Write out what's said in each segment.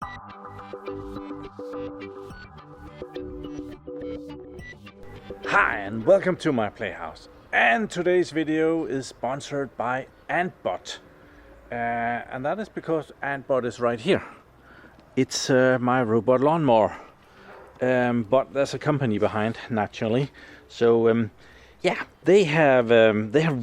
Hi and welcome to my playhouse, and today's video is sponsored by Anthbot, and that is because Anthbot is right here. It's my robot lawnmower, but there's a company behind, naturally. So yeah, they have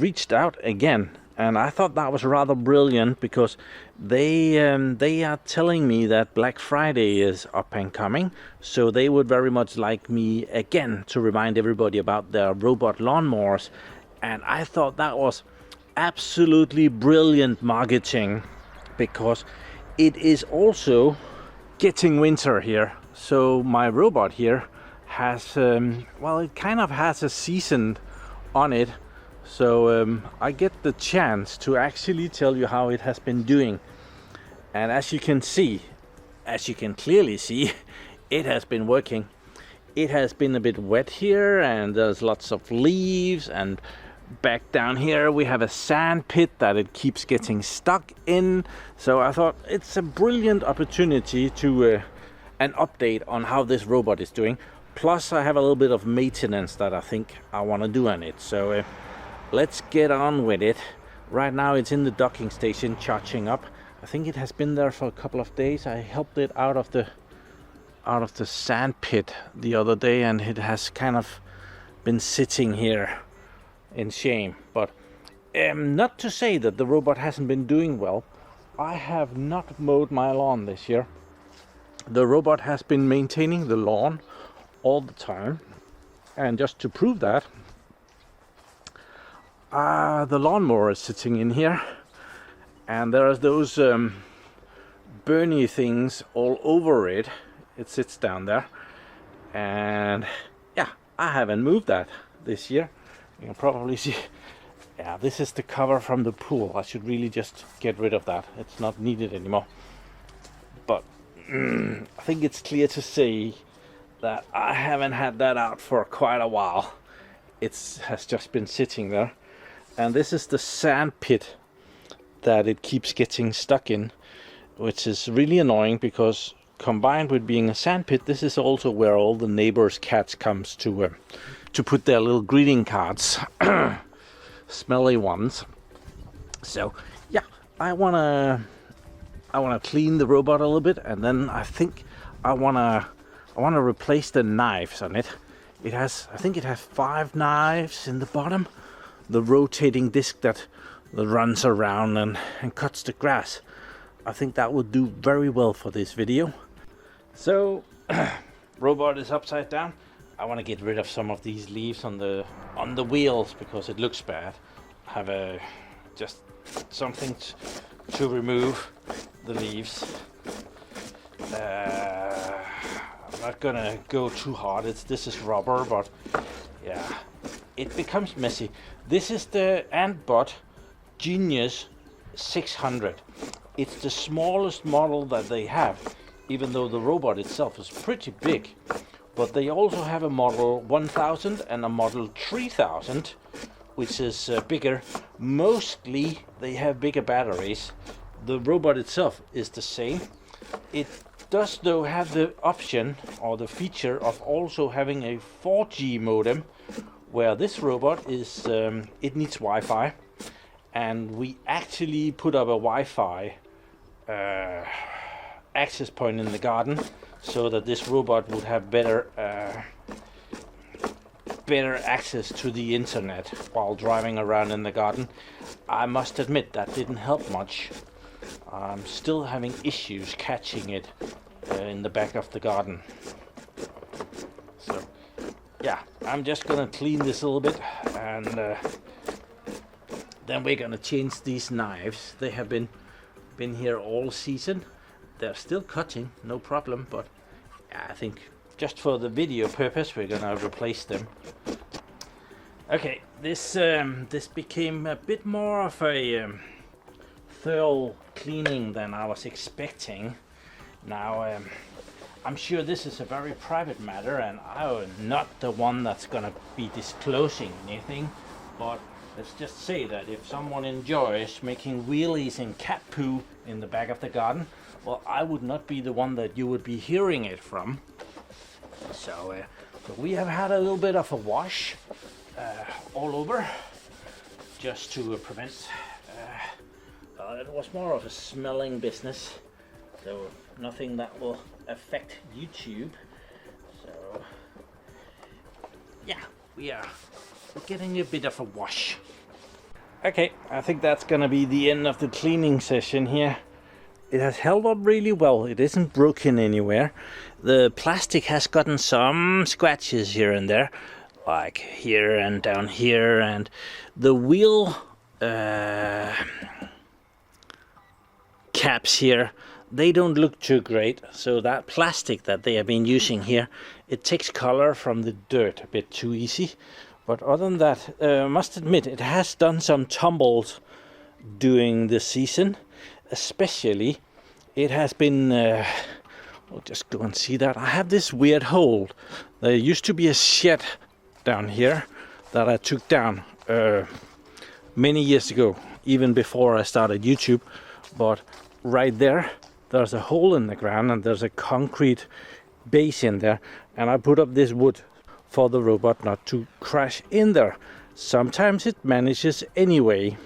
reached out again, and I thought that was rather brilliant because they are telling me that Black Friday is up and coming, so they would very much like me again to remind everybody about their robot lawnmowers. And I thought that was absolutely brilliant marketing, because it is also getting winter here. So my robot here has well, it kind of has a season on it. So I get the chance to actually tell you how it has been doing. And as you can clearly see, it has been working. It has been a bit wet here, and there's lots of leaves, and back down here we have a sand pit that it keeps getting stuck in. So I thought it's a brilliant opportunity to an update on how this robot is doing. Plus I have a little bit of maintenance that I think I want to do on it. So let's get on with it. Right now it's in the docking station charging up. I think it has been there for a couple of days. I helped it out of the sand pit the other day, and it has kind of been sitting here in shame. But not to say that the robot hasn't been doing well. I have not mowed my lawn this year. The robot has been maintaining the lawn all the time, and just to prove that, the lawnmower is sitting in here, and there's those burny things all over it. It sits down there, and yeah, I haven't moved that this year. You can probably see, yeah, this is the cover from the pool. I should really just get rid of that. It's not needed anymore. But I think it's clear to say that I haven't had that out for quite a while. It has just been sitting there. And this is the sand pit that it keeps getting stuck in, which is really annoying, because combined with being a sand pit, this is also where all the neighbors' cats comes to put their little greeting cards, smelly ones. So yeah, I wanna clean the robot a little bit, and then I think I wanna replace the knives on it. I think it has 5 knives in the bottom. The rotating disc that runs around and cuts the grass. I think that would do very well for this video. So robot is upside down. I want to get rid of some of these leaves on the wheels because it looks bad. I have just something to remove the leaves. I'm not gonna go too hard. This is rubber, but yeah, it becomes messy. This is the Anthbot Genie 600. It's the smallest model that they have, even though the robot itself is pretty big. But they also have a model 1000 and a model 3000, which is bigger. Mostly they have bigger batteries. The robot itself is the same. It does though have the option or the feature of also having a 4G modem, where this robot is it needs Wi-Fi, and we actually put up a Wi-Fi access point in the garden so that this robot would have better access to the internet while driving around in the garden. I must admit that didn't help much. I'm still having issues catching it in the back of the garden. So yeah, I'm just gonna clean this a little bit, and then we're gonna change these knives. They have been here all season. They're still cutting, no problem, but yeah, I think just for the video purpose we're gonna replace them. Okay, this became a bit more of a thorough cleaning than I was expecting. Now I'm sure this is a very private matter, and I'm not the one that's gonna be disclosing anything, but let's just say that if someone enjoys making wheelies in cat poo in the back of the garden, well, I would not be the one that you would be hearing it from. So we have had a little bit of a wash all over, just to prevent. It was more of a smelling business, so nothing that will affect YouTube. So yeah, we're getting a bit of a wash. Okay, I think that's gonna be the end of the cleaning session here. It has held up really well. It isn't broken anywhere. The plastic has gotten some scratches here and there, like here and down here, and the wheel caps here, they don't look too great. So that plastic that they have been using here, it takes color from the dirt a bit too easy. But other than that, I must admit, it has done some tumbles during the season. Especially, it has been, we'll just go and see that. I have this weird hole. There used to be a shed down here that I took down many years ago, even before I started YouTube. But right there, there's a hole in the ground and there's a concrete base in there. And I put up this wood for the robot not to crash in there. Sometimes it manages anyway.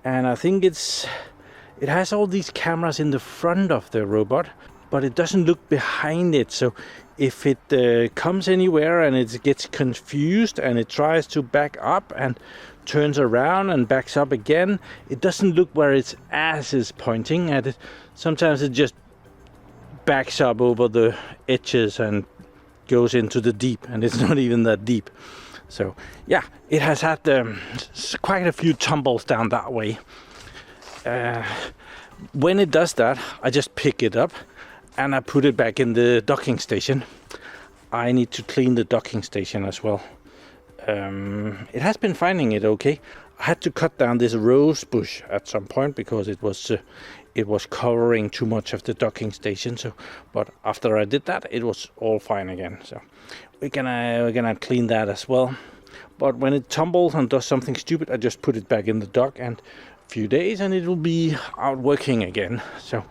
And I think it has all these cameras in the front of the robot, but it doesn't look behind it. So if it comes anywhere and it gets confused and it tries to back up and turns around and backs up again, it doesn't look where its ass is pointing at it. Sometimes it just backs up over the edges and goes into the deep, and it's not even that deep. So yeah, it has had quite a few tumbles down that way. When it does that, I just pick it up and I put it back in the docking station. I need to clean the docking station as well. It has been finding it okay. I had to cut down this rose bush at some point because it was covering too much of the docking station. So, but after I did that, it was all fine again. So we're gonna clean that as well. But when it tumbles and does something stupid, I just put it back in the dock, and a few days and it will be out working again. So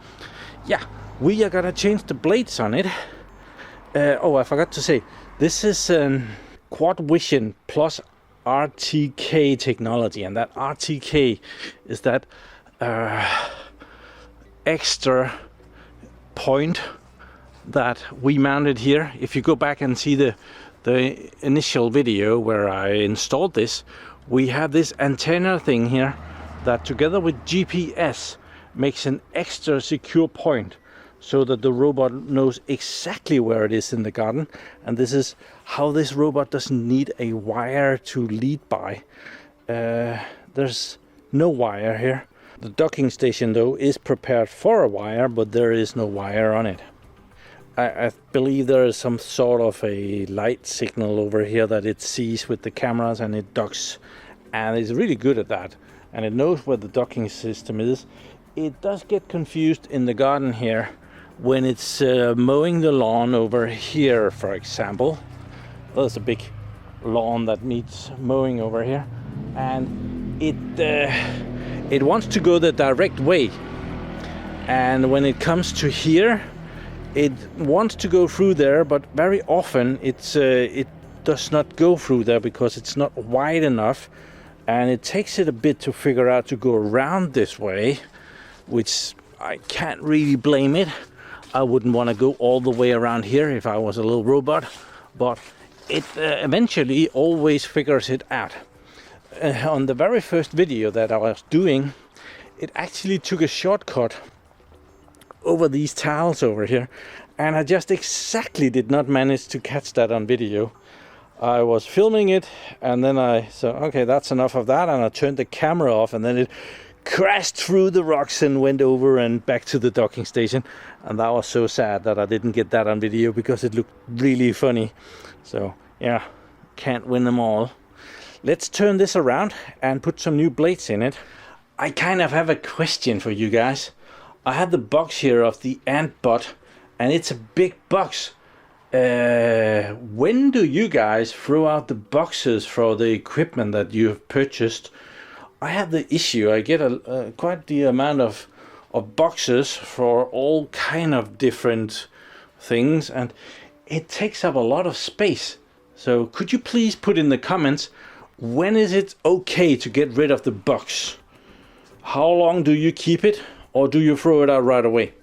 yeah, we are gonna change the blades on it. Oh, I forgot to say, this is Quad Vision plus RTK technology, and that RTK is that extra point that we mounted here. If you go back and see the initial video where I installed this, we have this antenna thing here that together with GPS makes an extra secure point so that the robot knows exactly where it is in the garden. And this is how this robot doesn't need a wire to lead by. There's no wire here. The docking station though is prepared for a wire, but there is no wire on it. I believe there is some sort of a light signal over here that it sees with the cameras, and it docks, and it's really good at that, and it knows where the docking system is. It does get confused in the garden here when it's mowing the lawn over here, for example. There's a big lawn that needs mowing over here, and it wants to go the direct way, and when it comes to here, it wants to go through there, but very often it does not go through there because it's not wide enough, and it takes it a bit to figure out to go around this way, which I can't really blame it. I wouldn't want to go all the way around here if I was a little robot, but it eventually always figures it out. On the very first video that I was doing, it actually took a shortcut over these tiles over here, and I just exactly did not manage to catch that on video. I was filming it, and then I said, okay, that's enough of that, and I turned the camera off, and then it crashed through the rocks and went over and back to the docking station. And that was so sad that I didn't get that on video because it looked really funny. So yeah, can't win them all. Let's turn this around and put some new blades in it. I kind of have a question for you guys. I have the box here of the Anthbot, and it's a big box. When do you guys throw out the boxes for the equipment that you have purchased? I have the issue. I get quite the amount of boxes for all kind of different things, and it takes up a lot of space. So could you please put in the comments, when is it okay to get rid of the box? How long do you keep it, or do you throw it out right away?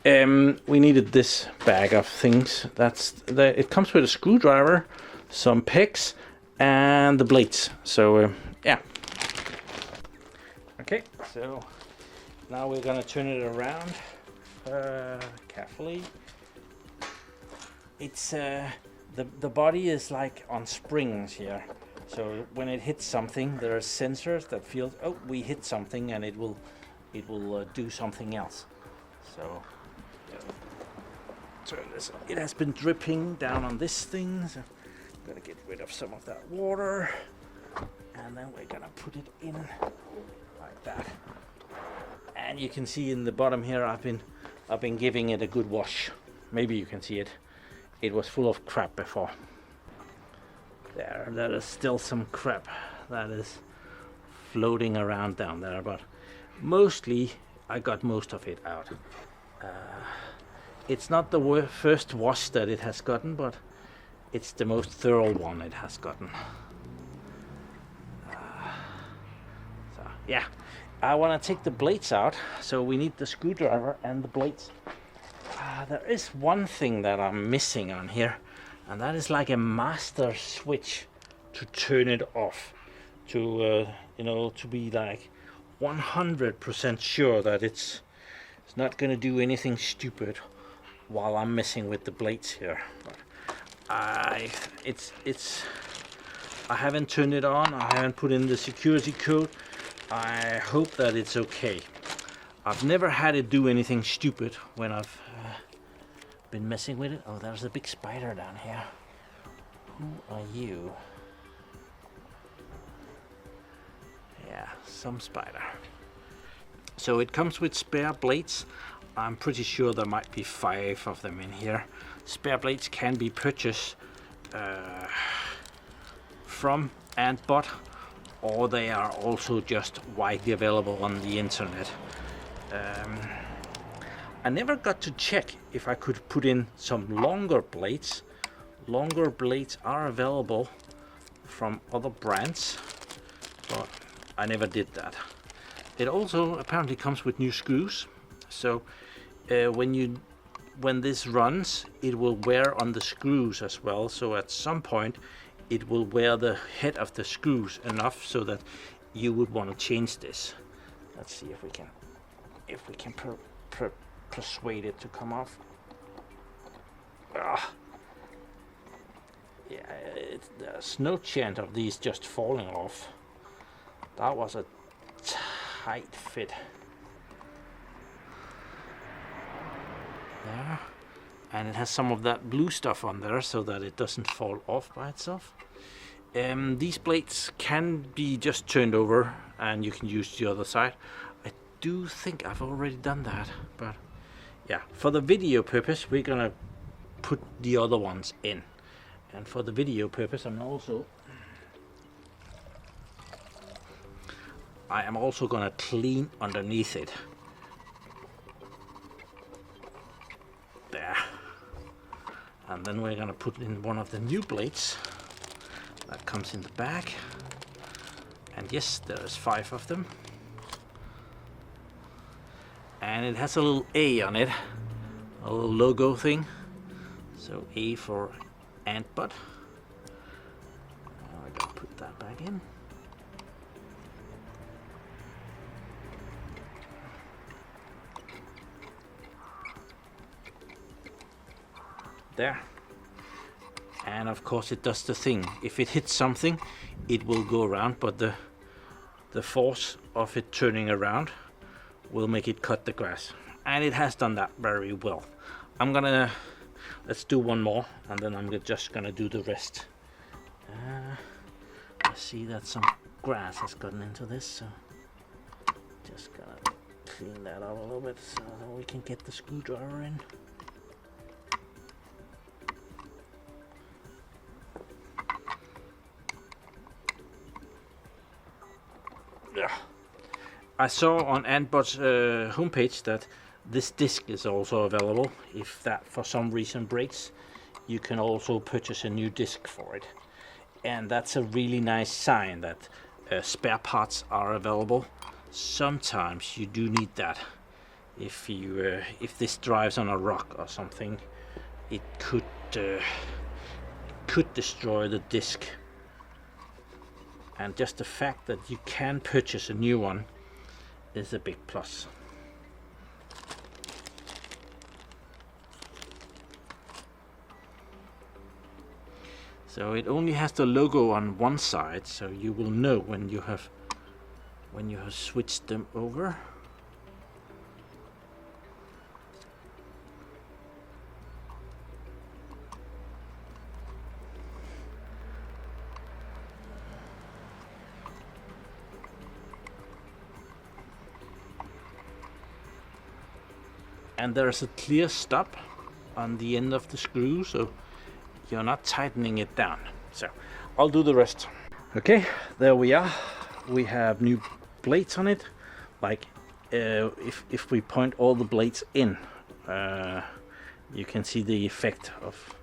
We needed this bag of things. It comes with a screwdriver, some pegs, and the blades. So yeah. Okay, so now we're gonna turn it around carefully. It's the body is like on springs here. So when it hits something, there are sensors that feel, oh, we hit something, and it will do something else. So turn this. It has been dripping down on this thing, so I'm gonna get rid of some of that water, and then we're gonna put it in like that. And you can see in the bottom here, I've been giving it a good wash. Maybe you can see it. It was full of crap before. There is still some crap that is floating around down there, but mostly I got most of it out. It's not the first wash that it has gotten, but it's the most thorough one it has gotten. So yeah, I want to take the blades out, so we need the screwdriver and the blades. There is one thing that I'm missing on here, and that is like a master switch to turn it off, to to be like 100% sure that it's not going to do anything stupid while I'm messing with the blades here. But I haven't turned it on. I haven't put in the security code. I hope that it's okay. I've never had it do anything stupid when I've been messing with it. Oh, there's a big spider down here. Who are you? Yeah, some spider. So it comes with spare blades. I'm pretty sure there might be 5 of them in here. Spare blades can be purchased from Anthbot, or they are also just widely available on the internet. I never got to check if I could put in some longer blades. Longer blades are available from other brands, but I never did that. It also apparently comes with new screws, so when this runs, it will wear on the screws as well. So at some point, it will wear the head of the screws enough so that you would want to change this. Let's see if we can persuade it to come off. Yeah, there's no chance of these just falling off. That was a tight fit. There. And it has some of that blue stuff on there so that it doesn't fall off by itself. These blades can be just turned over and you can use the other side. I do think I've already done that, but yeah, for the video purpose we're gonna put the other ones in. And for the video purpose I am also gonna clean underneath it. There. And then we're gonna put in one of the new blades that comes in the bag. And yes, there's 5 of them. And it has a little A on it, a little logo thing. So A for Anthbot. Now we're gonna put that back in. There. And of course it does the thing. If it hits something, it will go around, but the force of it turning around will make it cut the grass. And it has done that very well. Let's do one more, and then I'm just gonna do the rest. I see that some grass has gotten into this, so just gonna clean that up a little bit so that we can get the screwdriver in. I saw on Anthbot's homepage that this disc is also available. If that for some reason breaks, you can also purchase a new disc for it. And that's a really nice sign that spare parts are available. Sometimes you do need that. If this drives on a rock or something, it could destroy the disc. And just the fact that you can purchase a new one is a big plus. So it only has the logo on one side, so you will know when you have switched them over. And there's a clear stop on the end of the screw, so you're not tightening it down. So I'll do the rest. Okay, there we are. We have new blades on it. Like if we point all the blades in, you can see the effect of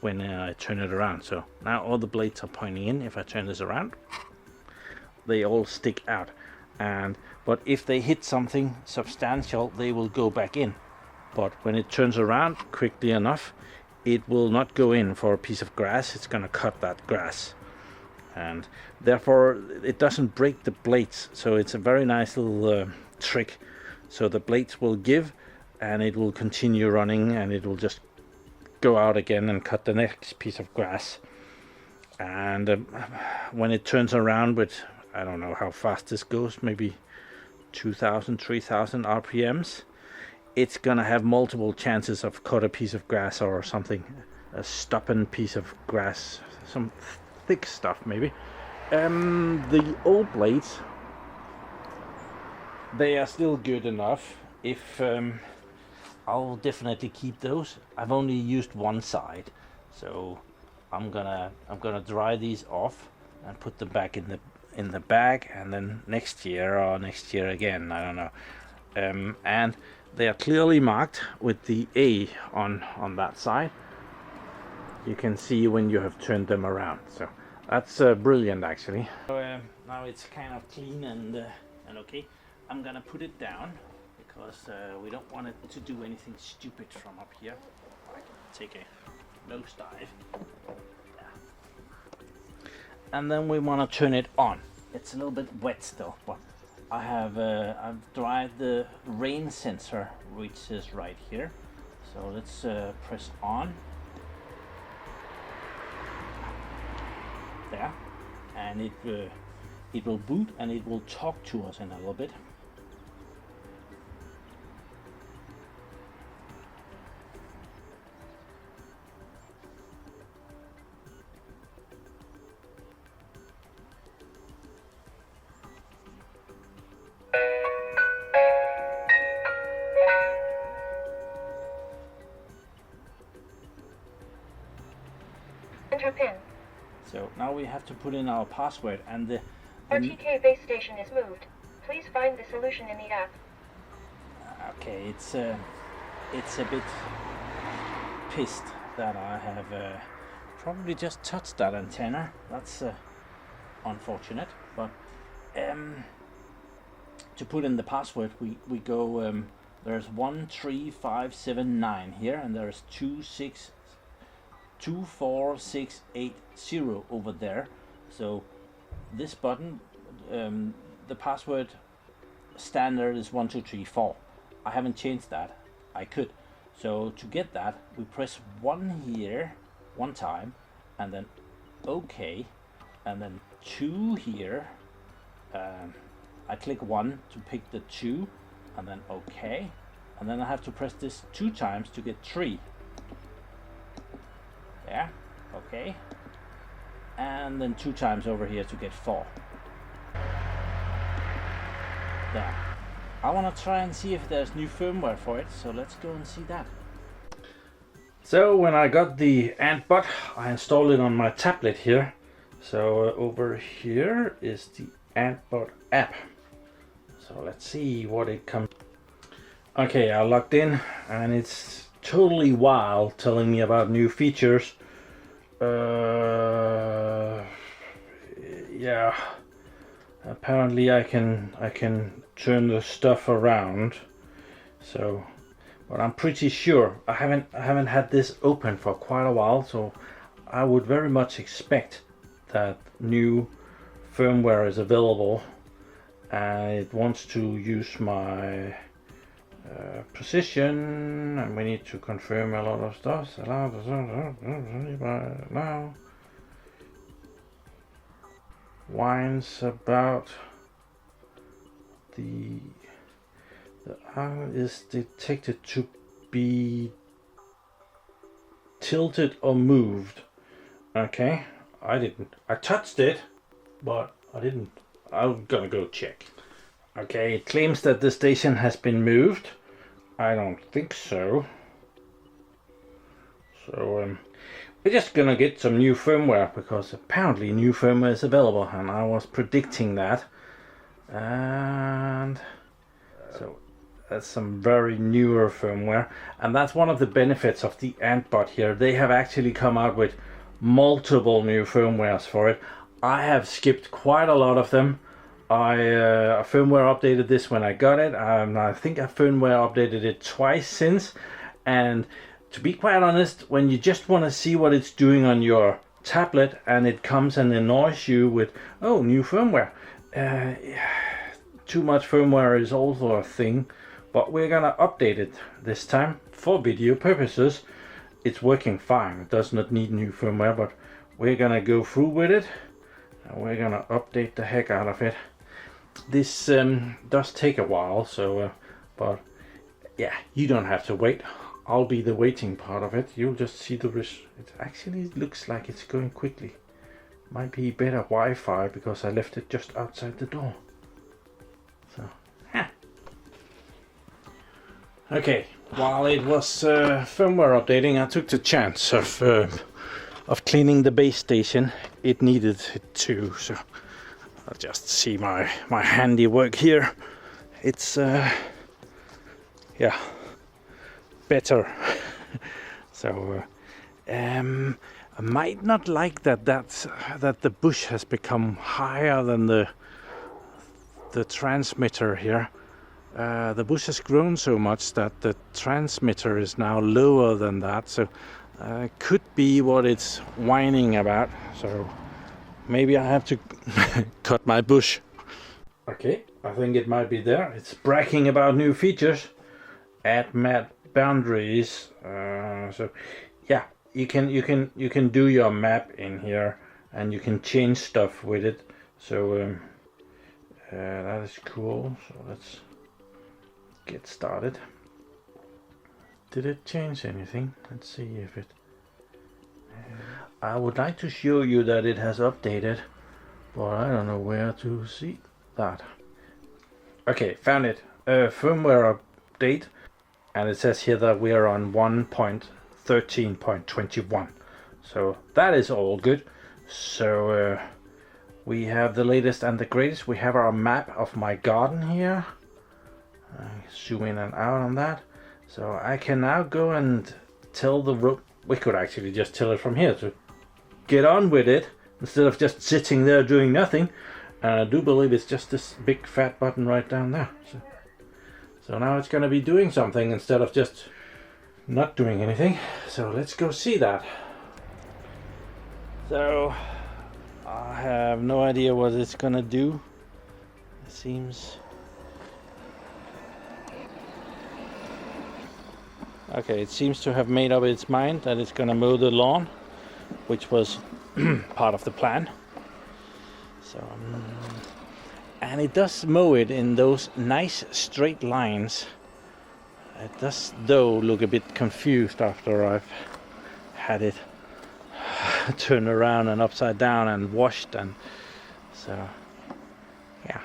when I turn it around. So now all the blades are pointing in. If I turn this around, they all stick out. But if they hit something substantial, they will go back in. But when it turns around quickly enough, it will not go in for a piece of grass. It's going to cut that grass, and therefore it doesn't break the blades. So it's a very nice little trick. So the blades will give, and it will continue running, and it will just go out again and cut the next piece of grass. And when it turns around with, I don't know how fast this goes, maybe 2,000, 3,000 RPMs, it's gonna have multiple chances of cut a piece of grass or something, a stubborn piece of grass, some thick stuff maybe. The old blades, they are still good enough. If I'll definitely keep those. I've only used one side, so I'm gonna dry these off and put them back in the bag, and then next year again, I don't know. And they are clearly marked with the A on that side. You can see when you have turned them around. So that's brilliant, actually. So, now it's kind of clean and okay. I'm gonna put it down because we don't want it to do anything stupid from up here. I can take a nosedive. And then we want to turn it on. It's a little bit wet still, but I have I've dried the rain sensor, which is right here. So let's press on. There, and it will boot, and it will talk to us in a little bit. Enter PIN. So now we have to put in our password, and the RTK base station is moved. Please find the solution in the app. Okay, it's a bit pissed that I have probably just touched that antenna. That's unfortunate, but to put in the password, we go there's 13579 here, and there's 24680 over there. So this button, the password standard is 1234. I haven't changed that. I could. So to get that, we press 1 here one time, and then OK, and then 2 here. I click 1 to pick the 2, and then OK, and then I have to press this 2 times to get 3. Yeah, OK, and then 2 times over here to get 4. There. I want to try and see if there's new firmware for it, so let's go and see that. So when I got the Anthbot, I installed it on my tablet here. So over here is the Anthbot app. So let's see what it comes. Okay, I logged in and it's totally wild telling me about new features. Yeah, apparently I can turn the stuff around. So, but I'm pretty sure I haven't had this open for quite a while, so I would very much expect that new firmware is available, and it wants to use my position, and we need to confirm a lot of stuff. Whines about the arm is detected to be tilted or moved. Okay, I touched it, but I didn't. I'm gonna go check. Okay, it claims that the station has been moved. I don't think so. So we're just gonna get some new firmware, because apparently new firmware is available, and I was predicting that. And so that's some very newer firmware, and that's one of the benefits of the Anthbot here. They have actually come out with multiple new firmwares for it. I have skipped quite a lot of them. I firmware updated this when I got it. I think I firmware updated it twice since, and to be quite honest, when you just want to see what it's doing on your tablet and it comes and annoys you with, oh, new firmware, too much firmware is also a thing, but we're gonna update it this time for video purposes. It's working fine, it does not need new firmware, but we're gonna go through with it and we're gonna update the heck out of it. This does take a while, so but yeah, you don't have to wait. I'll be the waiting part of it. You'll just see the risk. It actually looks like it's going quickly. Might be better Wi-Fi because I left it just outside the door. So okay, while it was firmware updating, I took the chance of cleaning the base station. It needed it too, so I'll just see my handiwork here. It's yeah, better. So I might not like that the bush has become higher than the transmitter here. The bush has grown so much that the transmitter is now lower than that, so could be what it's whining about. So maybe I have to cut my bush. Okay, I think it might be there. It's bragging about new features. Add map boundaries. So yeah, you can do your map in here, and you can change stuff with it. So that is cool. So let's get started. Did it change anything? Let's see if it... I would like to show you that it has updated, but I don't know where to see that. Okay, found it. Firmware update, and it says here that we are on 1.13.21. So that is all good. So we have the latest and the greatest. We have our map of my garden here. Zoom in and out on that. So I can now go and tell the road. We could actually just tell it from here to get on with it instead of just sitting there doing nothing. And I do believe it's just this big fat button right down there. So now it's going to be doing something instead of just not doing anything. So let's go see that. So I have no idea what it's going to do. It seems... Okay, it seems to have made up its mind that it's gonna mow the lawn, which was part of the plan. So, and it does mow it in those nice straight lines. It does, though, look a bit confused after I've had it turned around and upside down and washed, and so yeah,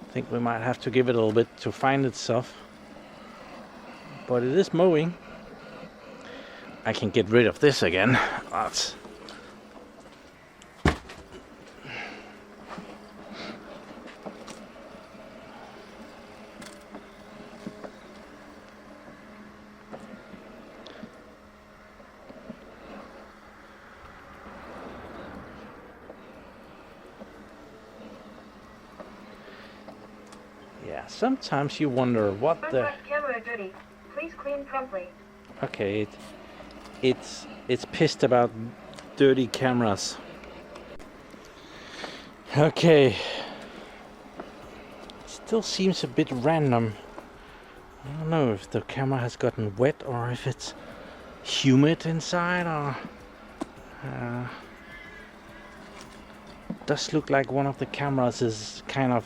I think we might have to give it a little bit to find itself. But it is mowing. I can get rid of this again. That's... Yeah, sometimes you wonder what the... camera dirty. Please clean promptly. Okay, it's pissed about dirty cameras. Okay. Still seems a bit random. I don't know if the camera has gotten wet or if it's humid inside, or does look like one of the cameras is kind of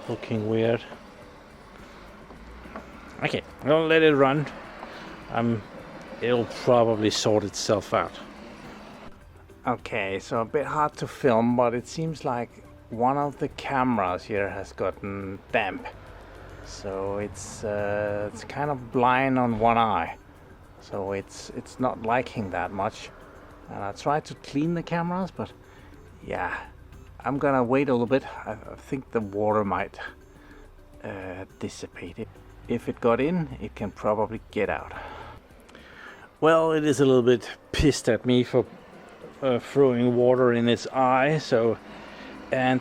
looking weird. Okay, I'll let it run. It'll probably sort itself out. Okay, so a bit hard to film, but it seems like one of the cameras here has gotten damp. So it's kind of blind on one eye. So it's not liking that much. And I tried to clean the cameras, but yeah, I'm gonna wait a little bit. I think the water might dissipate it. If it got in, it can probably get out. Well, it is a little bit pissed at me for throwing water in its eye. So, and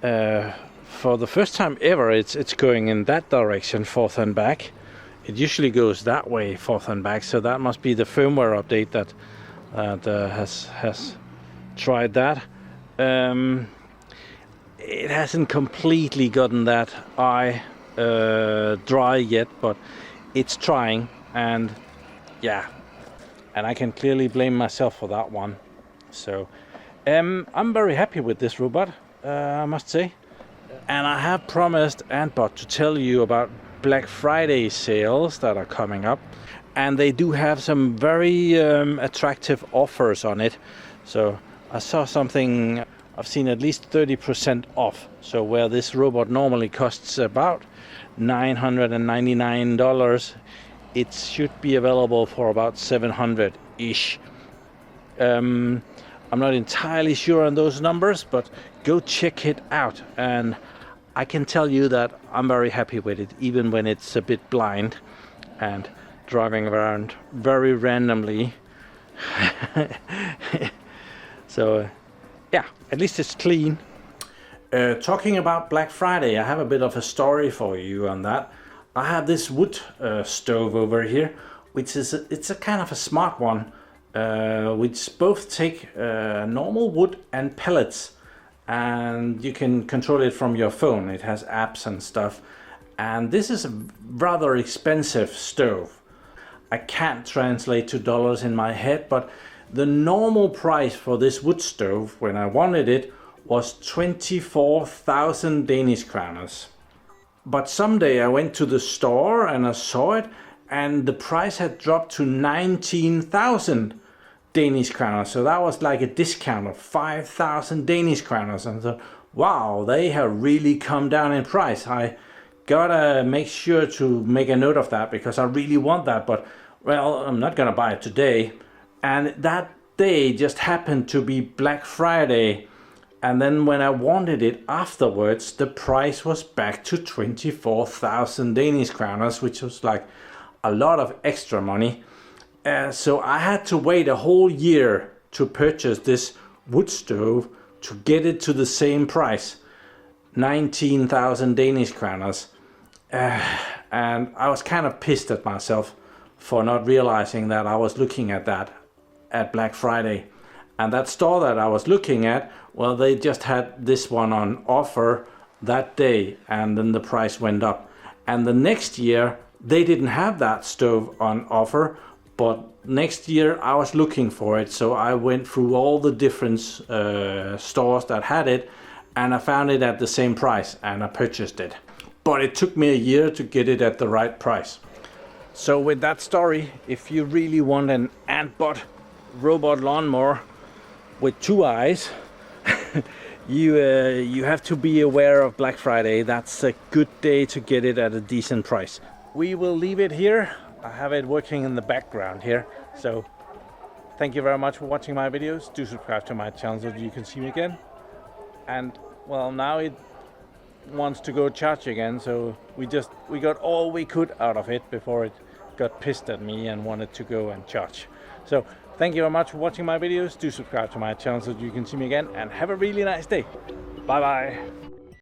for the first time ever, it's going in that direction, forth and back. It usually goes that way, forth and back. So that must be the firmware update that has tried that. It hasn't completely gotten that eye dry yet, but it's trying, and yeah, and I can clearly blame myself for that one. So I'm very happy with this robot, I must say, and I have promised Anthbot to tell you about Black Friday sales that are coming up, and they do have some very attractive offers on it. So I saw something, I've seen at least 30% off. So where this robot normally costs about $999, it should be available for about $700-ish. I'm not entirely sure on those numbers, but go check it out. And I can tell you that I'm very happy with it, even when it's a bit blind and driving around very randomly. So yeah, at least it's clean. Talking about Black Friday, I have a bit of a story for you on that. I have this wood stove over here, which is it's a kind of a smart one, which both take normal wood and pellets, and you can control it from your phone. It has apps and stuff, and this is a rather expensive stove. I can't translate to dollars in my head, but the normal price for this wood stove when I wanted it was 24,000 Danish kroners. But someday I went to the store and I saw it, and the price had dropped to 19,000 Danish kroners. So that was like a discount of 5,000 Danish kroners. And I thought, wow, they have really come down in price. I gotta make sure to make a note of that, because I really want that. But well, I'm not gonna buy it today. And that day just happened to be Black Friday. And then when I wanted it afterwards, the price was back to 24,000 Danish kroners, which was like a lot of extra money. So I had to wait a whole year to purchase this wood stove to get it to the same price, 19,000 Danish kroners. And I was kind of pissed at myself for not realizing that I was looking at that at Black Friday. And that store that I was looking at, well, they just had this one on offer that day, and then the price went up. And the next year, they didn't have that stove on offer, but next year I was looking for it. So I went through all the different stores that had it, and I found it at the same price, and I purchased it. But it took me a year to get it at the right price. So with that story, if you really want an Anthbot robot lawnmower with two eyes, you have to be aware of Black Friday. That's a good day to get it at a decent price. We will leave it here. I have it working in the background here. So thank you very much for watching my videos. Do subscribe to my channel so you can see me again. And well, now it wants to go charge again, so we got all we could out of it before it got pissed at me and wanted to go and charge. So thank you very much for watching my videos. Do subscribe to my channel so you can see me again, and have a really nice day. Bye bye.